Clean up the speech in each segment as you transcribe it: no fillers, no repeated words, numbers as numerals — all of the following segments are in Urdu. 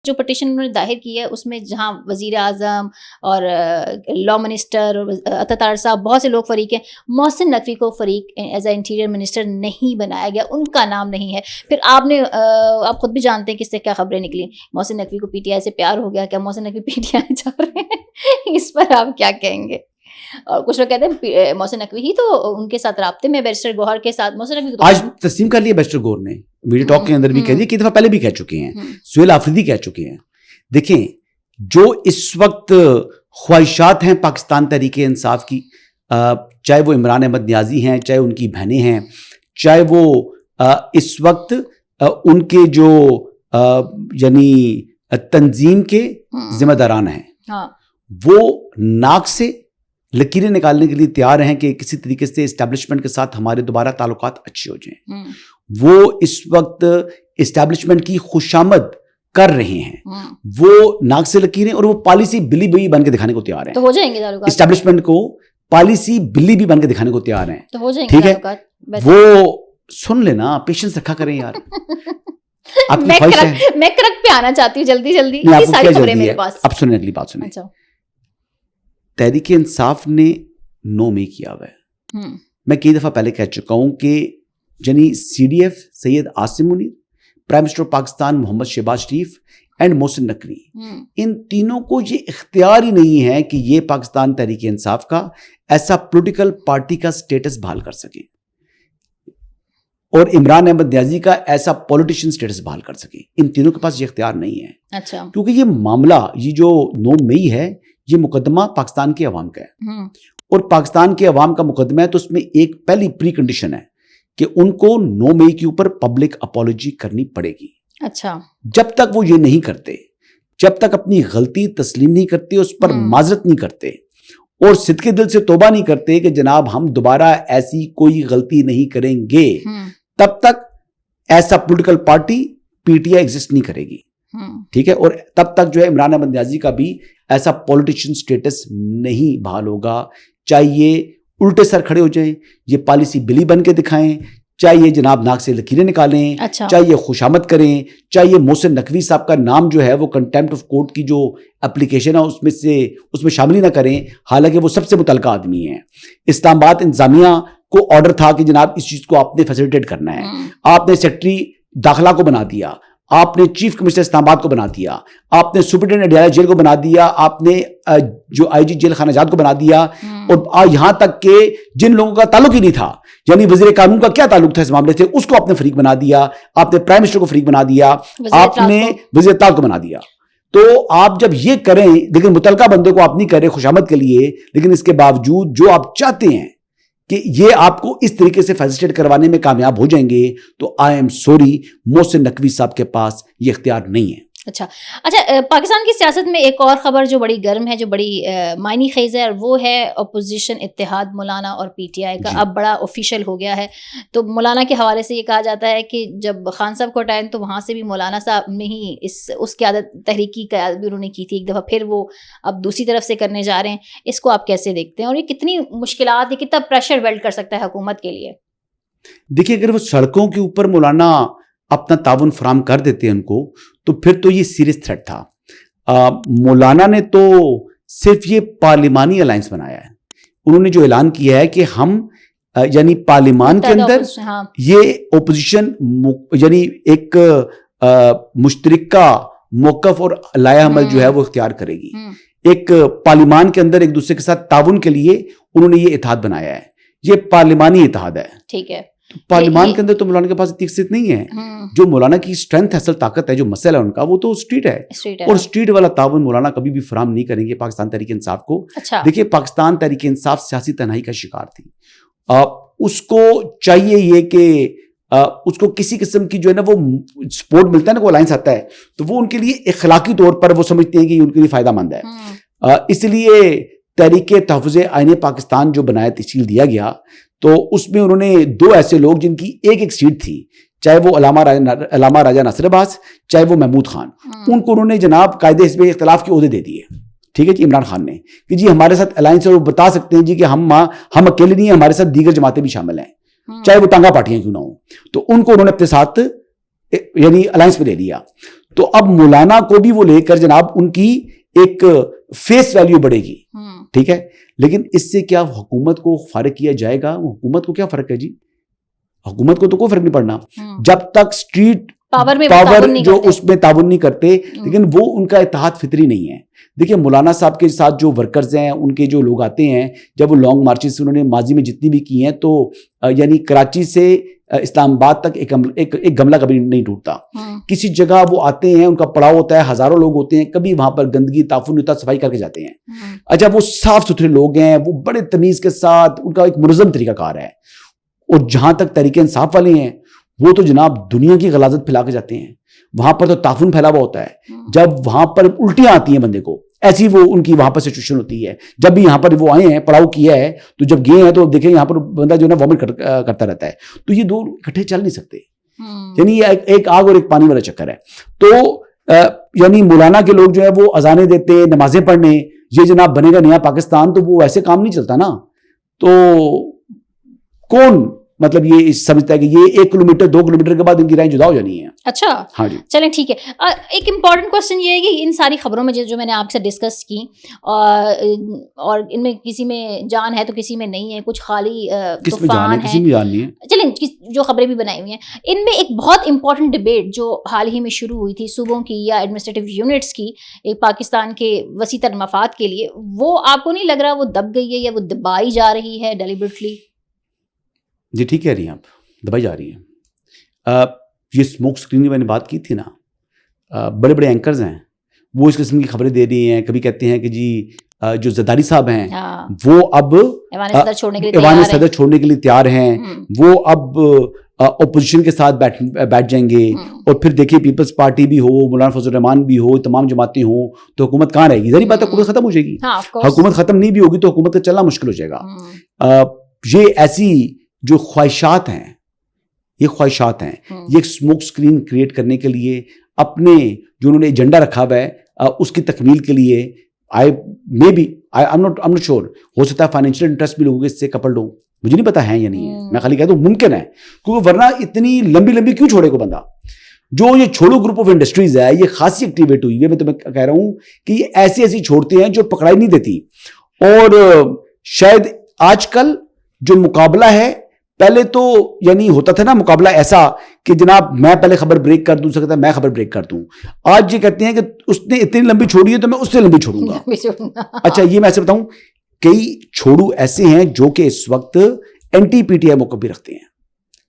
جو پٹیشن انہوں نے داخل کی ہے اس میں جہاں وزیر اعظم اور لا منسٹر اتتار صاحب بہت سے لوگ فریق ہیں، محسن نقوی کو فریق ایز اے انٹیریئر منسٹر نہیں بنایا گیا، ان کا نام نہیں ہے. پھر آپ خود بھی جانتے ہیں کہ اس سے کیا خبریں نکلی، محسن نقوی کو پی ٹی آئی سے پیار ہو گیا، کیا محسن نقوی پی ٹی آئی جا رہے ہیں؟ اس پر آپ کیا کہیں گے؟ اور کچھ لوگ کہتے ہیں محسن نقوی ہی تو ان کے ساتھ رابطے میں بیرسٹر گوہر کے ساتھ. محسن نقوی کو آج تسلیم کر لیا بیرسٹر گوہر نے، ویڈیو ٹاک کے اندر بھی کہہ دیا، کئی دفعہ پہلے بھی کہہ چکے ہیں، سہیل آفریدی کہہ چکے ہیں. دیکھیں جو اس وقت خواہشات ہیں پاکستان تحریک انصاف کی، چاہے وہ عمران احمد نیازی ہیں، چاہے ان کی بہنیں ہیں، چاہے وہ اس وقت ان کے جو یعنی تنظیم کے ذمہ داران ہیں، وہ ناک سے لکیریں نکالنے کے لیے تیار ہیں کہ کسی طریقے سے اسٹیبلشمنٹ کے ساتھ ہمارے دوبارہ تعلقات اچھے ہو جائیں. وہ اس وقت اسٹیبلشمنٹ کی خوشامد کر رہے ہیں، وہ ناک سے لکیریں، اور وہ پالیسی بلی بھی بن کے دکھانے کو تیار ہیں. تو ہو جائیں گے اسٹیبلشمنٹ کو پالیسی بلی بھی بن کے دکھانے کو تیار ہیں. تو ہو جائیں گے. ٹھیک ہے، وہ سن لینا، پیشنس رکھا کریں یار. میں کرک پہ آنا چاہتی ہوں جلدی جلدی، ساری خبریں میرے پاس. اب سنیں اگلی بات سنیں. تحریک انصاف نے 9 مئی کیا ہوا ہے. میں کئی دفعہ پہلے کہہ چکا ہوں کہ یعنی C D F Syed Asim Munir, prime minister Pakistan Muhammad Shehbaz Sharif and Mohsin Naqvi, ان تینوں کو یہ اختیار ہی نہیں ہے کہ یہ پاکستان تحریک انصاف کا ایسا پولیٹیکل پارٹی کا سٹیٹس بحال کر سکے، اور عمران احمد نیازی کا ایسا پولیٹیشین سٹیٹس بحال کر سکے. ان تینوں کے پاس یہ اختیار نہیں ہے. اچھا. کیونکہ یہ معاملہ، یہ جو 9 مئی ہے، یہ مقدمہ پاکستان کے عوام کا ہے، اور پاکستان کے عوام کا مقدمہ ہے تو اس میں ایک پہلی پری کنڈیشن ہے کہ ان کو 9 مئی کے اوپر پبلک اپالوجی کرنی پڑے گی. اچھا. جب تک وہ یہ نہیں کرتے، جب تک اپنی غلطی تسلیم نہیں کرتے، اس پر معذرت نہیں کرتے، اور صدقے دل سے توبہ نہیں کرتے کہ جناب ہم دوبارہ ایسی کوئی غلطی نہیں کریں گے، تب تک ایسا political party P T I exist نہیں کرے گی. ٹھیک ہے، اور تب تک جو ہے عمران احمد نیازی کا بھی ایسا پولیٹیشین سٹیٹس نہیں بحال ہوگا. چاہے یہ الٹے سر کھڑے ہو جائیں، یہ پالیسی بلی بن کے دکھائیں، چاہے یہ جناب ناک سے لکیریں نکالیں، چاہے یہ خوشامد کریں، چاہے یہ محسن نقوی صاحب کا نام جو ہے وہ کنٹیمپٹ آف کورٹ کی جو اپلیکیشن ہے اس میں شامل ہی نہ کریں، حالانکہ وہ سب سے متعلقہ آدمی ہیں. اسلام آباد انتظامیہ کو آرڈر تھا کہ جناب اس چیز کو آپ نے فیسیلیٹیٹ کرنا ہے. آپ نے سیکرٹری داخلہ کو بنا دیا، آپ نے چیف کمشنر اسلام آباد کو بنا دیا، آپ نے سپرنٹینڈنٹ اڈیالہ جیل کو بنا دیا، آپ نے جو آئی جی جیل خانہ جات کو بنا دیا، اور یہاں تک کہ جن لوگوں کا تعلق ہی نہیں تھا، یعنی وزیر قانون کا کیا تعلق تھا اس معاملے سے، اس کو آپ نے فریق بنا دیا. آپ نے پرائم منسٹر کو فریق بنا دیا، آپ نے وزیر اطلاعات کو بنا دیا. تو آپ جب یہ کریں، لیکن متعلقہ بندے کو آپ نہیں کریں خوشامد کے لیے، لیکن اس کے باوجود جو آپ چاہتے ہیں کہ یہ آپ کو اس طریقے سے فیسیلیٹیٹ کروانے میں کامیاب ہو جائیں گے، تو I am sorry, Mohsin Naqvi صاحب کے پاس یہ اختیار نہیں ہے. اچھا. پاکستان کی سیاست میں ایک اور خبر جو بڑی گرم ہے، جو بڑی معنی خیز ہے، اور وہ ہے اپوزیشن اتحاد مولانا اور پی ٹی آئی کا. اب بڑا آفیشیل ہو گیا ہے. تو مولانا کے حوالے سے یہ کہا جاتا ہے کہ جب خان صاحب کو ہٹائیں تو وہاں سے بھی مولانا صاحب نے ہی اس قیادت تحریک کی قیادت بھی انہوں نے کی تھی ایک دفعہ، پھر وہ اب دوسری طرف سے کرنے جا رہے ہیں. اس کو آپ کیسے دیکھتے ہیں، اور یہ کتنی مشکلات، یہ کتنا پریشر بلڈ کر سکتا ہے حکومت کے لیے؟ دیکھیے، اگر وہ سڑکوں کے اوپر مولانا اپنا تعاون فراہم کر دیتے ہیں ان کو، تو پھر تو یہ سیریس تھریٹ تھا. مولانا نے تو صرف یہ پارلیمانی الائنس بنایا ہے. انہوں نے جو اعلان کیا ہے کہ ہم یعنی پارلیمان کے اندر یہ اپوزیشن یعنی ایک مشترکہ موقف اور لائحہ عمل جو ہے وہ اختیار کرے گی. ایک پارلیمان کے اندر ایک دوسرے کے ساتھ تعاون کے لیے انہوں نے یہ اتحاد بنایا ہے. یہ پارلیمانی اتحاد ہے. ٹھیک ہے. پارلیمان کے اندر تو مولانا کے پاس اتنی حیثیت نہیں ہے. جو مولانا کی اسٹرینتھ اصل طاقت ہے، جو مسئلہ ہے ان کا، وہ تو اسٹریٹ ہے. اور اسٹریٹ والا تعاون مولانا کبھی بھی فراہم نہیں کریں گے پاکستان تحریک انصاف کو. دیکھیے، پاکستان تحریک انصاف سیاسی تنہائی کا شکار تھی. اس کو چاہیے یہ کہ اس کو کسی قسم کی جو ہے نا وہ سپورٹ ملتا ہے نا، وہ الائنس آتا ہے، تو وہ ان کے لیے اخلاقی طور پر وہ سمجھتے ہیں کہ یہ ان کے لیے فائدہ مند ہے. اس لیے تحریک تحفظ آئین پاکستان جو بنایا تشکیل دیا گیا، تو اس میں انہوں نے 2 ایسے لوگ جن کی ایک سیٹ تھی، چاہے وہ علامہ راجہ ناصر عباس، چاہے وہ محمود خان، ان کو انہوں نے جناب قائد حزب اختلاف کے عہدے دے دیے. ٹھیک ہے جی، عمران خان نے کہ جی ہمارے ساتھ الائنس ہے، وہ بتا سکتے ہیں جی کہ ہم اکیلے نہیں ہیں، ہمارے ساتھ دیگر جماعتیں بھی شامل ہیں، چاہے وہ ٹانگا پارٹیاں کیوں نہ ہوں. تو ان کو انہوں نے اپنے ساتھ یعنی الائنس پہ لے لیا. تو اب مولانا کو بھی وہ لے کر جناب ان کی ایک فیس ویلیو بڑھے گی, ٹھیک ہے, لیکن اس سے کیا حکومت کو فارغ کیا جائے گا؟ حکومت کو کیا فرق ہے جی, حکومت کو تو کوئی فرق نہیں پڑنا جب تک اسٹریٹ پاور جو اس میں تعاون نہیں کرتے, لیکن وہ ان کا اتحاد فطری نہیں ہے. دیکھیں مولانا صاحب کے ساتھ جو ورکرز ہیں, ان کے جو لوگ آتے ہیں, جب وہ لانگ مارچز انہوں نے ماضی میں جتنی بھی کی ہیں, تو یعنی کراچی سے اسلام آباد تک ایک گملہ کبھی نہیں ٹوٹتا. کسی جگہ وہ آتے ہیں, ان کا پڑاؤ ہوتا ہے, ہزاروں لوگ ہوتے ہیں, کبھی وہاں پر گندگی تعفن ہوتا, صفائی کر کے جاتے ہیں. اچھا وہ صاف ستھرے لوگ ہیں, وہ بڑے تمیز کے ساتھ, ان کا ایک منظم طریقہ کار ہے. اور جہاں تک تحریک انصاف والے ہیں, وہ تو جناب دنیا کی غلاظت پھیلا کے جاتے ہیں. وہاں پر تو تعفن پھیلا ہوا ہوتا ہے. جب وہاں پر الٹیاں آتی ہیں بندے کو, ایسی وہ ان کی وہاں پر سچویشن ہوتی ہے. جب بھی یہاں پر وہ آئے ہیں, پڑاؤ کیا ہے, تو جب گئے ہیں تو دیکھیں یہاں پر بندہ جو ہے نا وامٹ کرتا رہتا ہے. تو یہ دو اکٹھے چل نہیں سکتے, یعنی یہ ایک آگ اور ایک پانی والا چکر ہے. تو یعنی مولانا کے لوگ جو ہے وہ اذانیں دیتے ہیں, نمازیں پڑھنے, یہ جناب بنے گا نیا پاکستان, تو وہ ایسے کام نہیں چلتا نا. تو کون مطلب یہ سمجھتا ہے کہ یہ 1 کلومیٹر 2 کلومیٹر کے بعد ان کی رائے جدا ہو جانی ہے؟ اچھا ہاں جی, چلیں ٹھیک ہے. ایک امپورٹنٹ کوشچن یہ ہے کہ ان ساری خبروں میں جو میں نے آپ سے ڈسکس کی, اور ان میں کسی میں جان ہے تو کسی میں نہیں ہے, کچھ خالی طوفان ہے, کسی میں جان نہیں ہے. چلیں جو خبریں بھی بنائی ہوئی ہیں, ان میں ایک بہت امپورٹنٹ ڈبیٹ جو حال ہی میں شروع ہوئی تھی صوبوں کی یا ایڈمنسٹریٹو یونٹس کی, ایک پاکستان کے وسیع تر مفاد کے لیے, وہ آپ کو نہیں لگ رہا وہ دب گئی ہے یا وہ دبائی جا رہی ہے ڈیلیبریٹلی؟ جی ٹھیک کہہ رہی ہیں آپ, دبائی جا رہی ہیں. یہ اسموک اسکرین کی میں نے بات کی تھی نا, بڑے بڑے اینکرز ہیں, وہ اس قسم کی خبریں دے رہی ہیں. کبھی کہتے ہیں کہ جی جو زرداری صاحب ہیں وہ اب ایوان صدر چھوڑنے کے لیے تیار ہیں, وہ اب اپوزیشن کے ساتھ بیٹھ جائیں گے. اور پھر دیکھیے پیپلز پارٹی بھی ہو, مولانا فضل الرحمان بھی ہو, تمام جماعتیں ہوں, تو حکومت کہاں رہے گی؟ ظاہر بات ہے حکومت ختم ہو جائے گی. حکومت ختم نہیں بھی ہوگی تو حکومت کا چلنا مشکل ہو جائے گا. یہ ایسی جو خواہشات ہیں, یہ خواہشات ہیں, یہ ایک اسموک اسکرین کریٹ کرنے کے لیے, اپنے جو انہوں نے ایجنڈا رکھا ہوا ہے اس کی تکمیل کے لیے, I'm not sure, ہو سکتا ہے فائنینشیل انٹرسٹ بھی لوگوں کے اس سے کپلڈ ہو, مجھے نہیں پتا ہے یا نہیں ہے, میں خالی کہتا ہوں ممکن ہے, کیونکہ ورنہ اتنی لمبی کیوں چھوڑے کو بندہ. جو یہ چھوڑو گروپ آف انڈسٹریز ہے, یہ خاصی ایکٹیویٹ ہوئی ہے. میں تمہیں کہہ رہا ہوں کہ یہ ایسی چھوڑتے ہیں جو پکڑائی نہیں دیتی. اور شاید آج کل جو مقابلہ ہے, پہلے تو یعنی ہوتا تھا نا مقابلہ ایسا کہ جناب میں پہلے خبر بریک کر دوں, سکتا ہے میں خبر بریک کر دوں. آج یہ کہتے ہیں کہ اس نے اتنی لمبی چھوڑی ہے تو میں اس سے لمبی چھوڑوں گا. اچھا یہ میں ایسے بتاؤں, کئی چھوڑو ایسے ہیں جو کہ اس وقت اینٹی پی ٹی آئی موقع بھی رکھتے ہیں.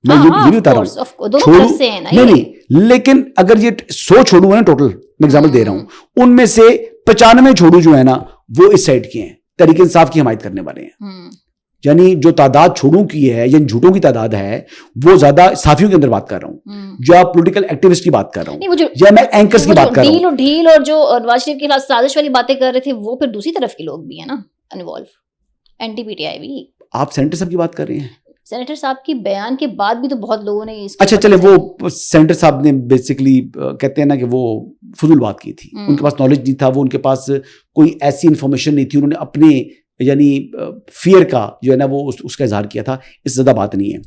میں یہ بھی بتا رہا ہوں, نہیں, لیکن اگر یہ 100 چھوڑو ہیں ٹوٹل, میں ایگزامپل دے رہا ہوں, ان میں سے 95 چھوڑو جو ہے نا وہ اس سائڈ کے ہیں, تحریک انصاف کی حمایت کرنے والے ہیں. یعنی جو تعداد چھوڑوں کی ہے, یعنی جھوٹوں کی تعداد ہے, وہ زیادہ صحافیوں کے اندر بات کر رہا ہوں, یا پولیٹیکل ایکٹیوسٹ کی بات کر رہا ہوں, یا میں اینکرز کی بات کر رہا ہوں. ڈھیل اور جو نواز شریف کے خلاف سازش والی باتیں کر رہے تھے, وہ پھر دوسری طرف کے لوگ بھی ہیں نا involve, anti P T I بھی. آپ سینیٹر صاحب کی بات کر رہے ہیں, سینیٹر صاحب کی بیان کے بعد بھی تو بہت لوگوں نے اچھا چلے, وہ سینیٹر صاحب نے بیسیکلی کہتے ہیں نا کہ وہ فضول بات کی تھی, ان کے پاس نالج نہیں تھا, وہ ان کے پاس کوئی ایسی انفارمیشن نہیں تھی, انہوں نے اپنے یعنی فیئر کا جو ہے نا وہ اس کا اظہار کیا تھا, اس سے زیادہ بات نہیں ہے.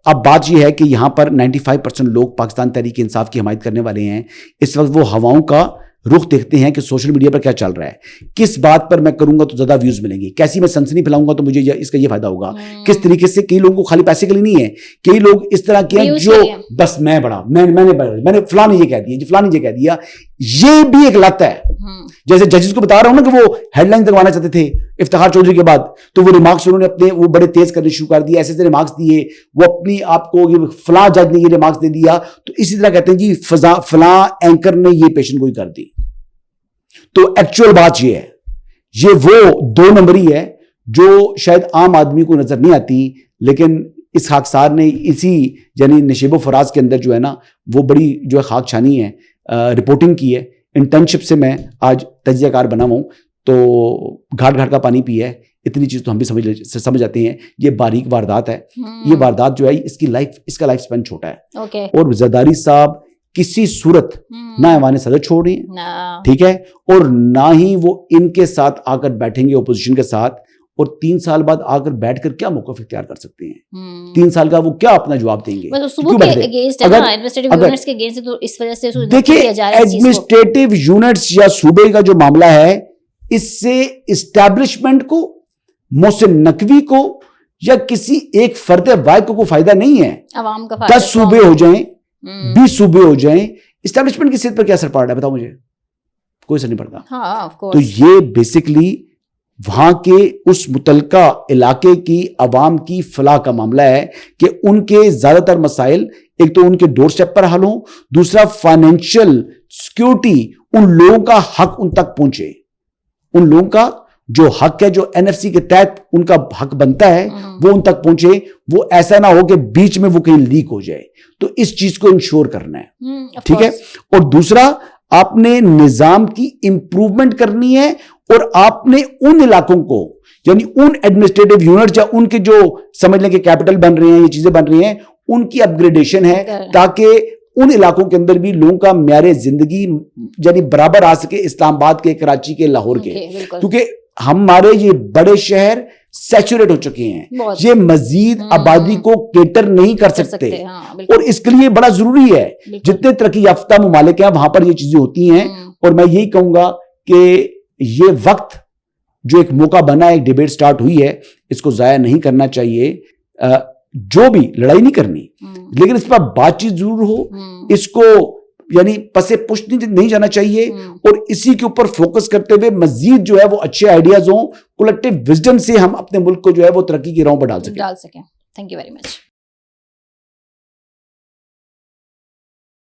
اب بات یہ ہے کہ یہاں پر 95% لوگ پاکستان تحریک انصاف کی حمایت کرنے والے ہیں. اس وقت وہ ہواؤں کا رخ دیکھتے ہیں کہ سوشل میڈیا پر کیا چل رہا ہے, کس بات پر میں کروں گا تو زیادہ ویوز ملیں گے, کیسی میں سنسنی پھیلاؤں گا تو مجھے اس کا یہ فائدہ ہوگا, کس طریقے سے. کئی لوگوں کو خالی پیسے کے لیے نہیں ہے, کئی لوگ اس طرح کے ہیں جو بس میں بڑا, میں نے فلاں نے یہ کہہ دیا, فلاں نے یہ کہہ دیا. یہ بھی ایک لت ہے. جیسے ججز کو بتا رہا ہوں نا کہ وہ ہیڈ لائن دکھوانا چاہتے تھے افتخار چودھری کے بعد, تو وہ ریمارکس انہوں نے اپنے وہ بڑے تیز کرنے شروع کر دیے, ایسے ریمارکس دیے, وہ اپنی آپ کو فلاں جج نے یہ ریمارکس دے دیا, تو اسی طرح کہتے ہیں جی فلاں اینکر نے یہ پیشن گوئی کر دی. تو ایکچوئل بات یہ ہے, یہ وہ 2 نمبری ہے جو شاید عام آدمی کو نظر نہیں آتی, لیکن اس خاکسار نے اسی یعنی نشیب و فراز کے اندر جو ہے نا وہ بڑی جو ہے خاک چھانی ہے, رپورٹنگ کی ہے. انٹرنشپ سے میں آج تجزیہ کار بنا ہوں, تو گھاٹ کا پانی پیا ہے, اتنی چیز تو ہم بھی سمجھ جاتے ہیں. یہ باریک واردات ہے, یہ واردات جو ہے اس کا لائف سپین چھوٹا ہے. اور زرداری صاحب کسی صورت نہ ایوان صدر چھوڑ رہے ہیں, ٹھیک ہے, اور نہ ہی وہ ان کے ساتھ آ کر بیٹھیں گے اپوزیشن کے ساتھ, اور 3 سال بعد آ کر بیٹھ کر کیا موقف اختیار کر سکتے ہیں؟ 3 سال کا وہ کیا اپنا جواب دیں گے؟ دیکھیں ایڈمنسٹریٹو یونٹس یا صوبے کا جو معاملہ ہے، اس سے اسٹیبلشمنٹ کو، محسن نقوی کو یا کسی ایک فرد واحد کو کوئی فائدہ نہیں ہے. عوام کا 10 صوبے ہو جائیں، 20 صوبے ہو جائیں، اسٹیبلشمنٹ کی صحت پر کیا اثر پڑ رہا ہے بتاؤ مجھے؟ کوئی اثر نہیں پڑتا. تو یہ بیسکلی وہاں کے اس متعلقہ علاقے کی عوام کی فلاح کا معاملہ ہے کہ ان کے زیادہ تر مسائل ایک تو ان کے ڈور سٹیپ پر حل ہوں، دوسرا فائنینشیل سیکیورٹی، ان لوگوں کا حق ان تک پہنچے، ان لوگوں کا جو حق ہے، جو NFC کے تحت ان کا حق بنتا ہے وہ ان تک پہنچے. وہ ایسا نہ ہو کہ بیچ میں وہ کہیں لیک ہو جائے. تو اس چیز کو انشور کرنا ہے، ٹھیک ہے. اور دوسرا آپ نے نظام کی امپروومنٹ کرنی ہے، اور آپ نے ان علاقوں کو، یعنی ان ایڈمنسٹریٹو یونٹ یا ان کے جو سمجھ لیں کہ کیپٹل بن رہے ہیں، یہ چیزیں بن رہی ہیں، ان کی اپ گریڈیشن ہے تاکہ ان علاقوں کے اندر بھی لوگوں کا معیار زندگی یعنی برابر آ سکے اسلام آباد کے، کراچی کے، لاہور کے. کیونکہ ہمارے یہ بڑے شہر سیچوریٹ ہو چکے ہیں، یہ مزید آبادی کو کیٹر نہیں کر سکتے. اور اس کے لیے بڑا ضروری ہے جتنے ترقی یافتہ ممالک ہیں وہاں پر یہ چیزیں ہوتی ہیں. اور میں یہی کہوں گا کہ یہ وقت جو ایک موقع بنا ہے، ایک ڈیبیٹ سٹارٹ ہوئی ہے، اس کو ضائع نہیں کرنا چاہیے. جو بھی لڑائی نہیں کرنی، لیکن اس پر بات چیت ضرور ہو، اس کو یعنی پسے پشت نہیں جانا چاہیے، اور اسی کے اوپر فوکس کرتے ہوئے مزید جو ہے وہ اچھے آئیڈیاز ہوں، کلیکٹیو وزڈم سے ہم اپنے ملک کو جو ہے وہ ترقی کی راہوں پر ڈال سکیں. Thank you very much.